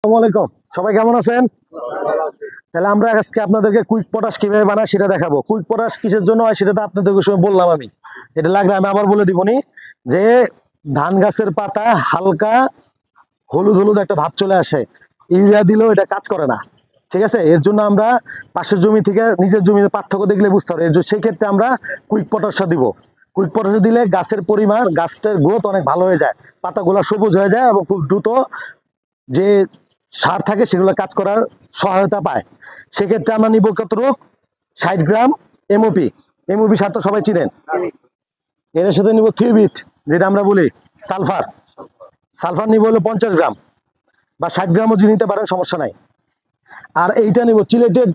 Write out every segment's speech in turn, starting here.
আসসালামু আলাইকুম, সবাই কেমন আছেন? তাহলে আমরা আজকে আপনাদেরকে কুইক পটাশ কিভাবে বানায় সেটা দেখাবো। কুইক পটাশ কিসের জন্য হয় সেটা তো আপনাদেরকে সময় বললাম আমি। এটা লাগলে আমি আবার বলে দিবনি যে ধান গাছের পাতা হালকা হলুদ হলুদ একটা ভাব চলে আসে, ইউরিয়া দিলেও এটা কাজ করে না। ঠিক আছে, এর জন্য আমরা পাশের জমি থেকে নিজের জমিতে পার্থক্য দেখলে বুঝতে হবে। সেই ক্ষেত্রে আমরা কুইক পটাশটা দিব। কুইক পটাশ দিলে গাছের পরিমাণ, গাছের গ্রোথ অনেক ভালো হয়ে যায়, পাতাগুলো সবুজ হয়ে যায় এবং খুব দ্রুত যে সার থাকে সেগুলো কাজ করার সহায়তা পায়। সেক্ষেত্রে আমরা নিব কতটুক, 60 গ্রাম এমওপি। এমওপি সার তো সবাই চিনেন। এর সাথে নিব থিওবিট, যেটা আমরা বলি সালফার। সালফার নিব হলো 50 গ্রাম বা 60 গ্রামও যদি নিতে পারেন, সমস্যা নাই। আর এইটা নিব চিলেটেড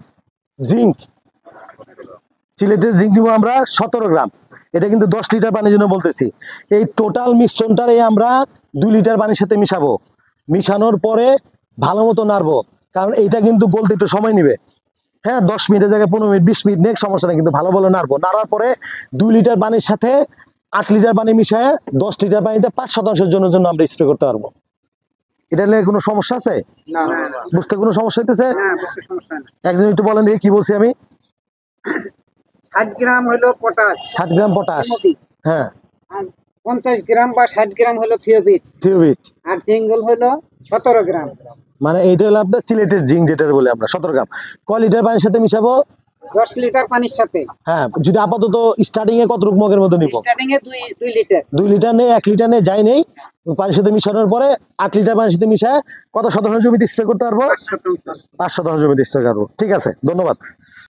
জিঙ্ক। চিলেটেড জিঙ্ক নিব আমরা 17 গ্রাম। এটা কিন্তু 10 লিটার পানির জন্য বলতেছি। এই টোটাল মিশ্রণটারে আমরা 2 লিটার পানির সাথে মিশাবো। মিশানোর পরে ভালো মতো নাড়বো, কারণ এইটা কিন্তু গলতে একটু সময় নিবে। হ্যাঁ, 10 মিনিটের জায়গায় 15 মিনিট 20 মিনিট নেক, সমস্যা নেই, কিন্তু ভালো ভালো নাড়বো। নাড়ার পরে 2 লিটার পানির সাথে 8 লিটার পানি মিশিয়ে 10 লিটার পানিতে 5% জন্য আমরা স্প্রে করতে পারবো। এটা নিয়ে কোনো সমস্যা আছে? বুঝতে কোনো সমস্যা হইতেছে? একজন একটু বলেন দেখি কি বলছি আমি। 60 গ্রাম হলো পটাশ, 60 গ্রাম পটাশ, হ্যাঁ, 50 গ্রাম বা 60 গ্রাম হলো থিওবিট, আর জিঙ্গল হলো 17 গ্রাম। মানে এইটা হলো আপনার চিলেটেড জিঙ্ক, যেটা বলে আমরা 17 গ্রাম। কয় লিটার পানির সাথে মিশাবো? 10 লিটার পানির সাথে। হ্যাঁ, যদি আপাতত স্টার্টিং এ কত মগের মতো নিব? স্টার্টিং এ 2 লিটার। 2 লিটার নেই, 1 লিটার নেই, যাই নেই। পানির সাথে মিশানোর পরে 8 লিটার পানির সাথে মিশায় কত শতাংশ জমিতে স্প্রে করতে পারবো? 5 শতাংশ। 5 শতাংশ জমিতে স্প্রে করবো। ঠিক আছে, ধন্যবাদ।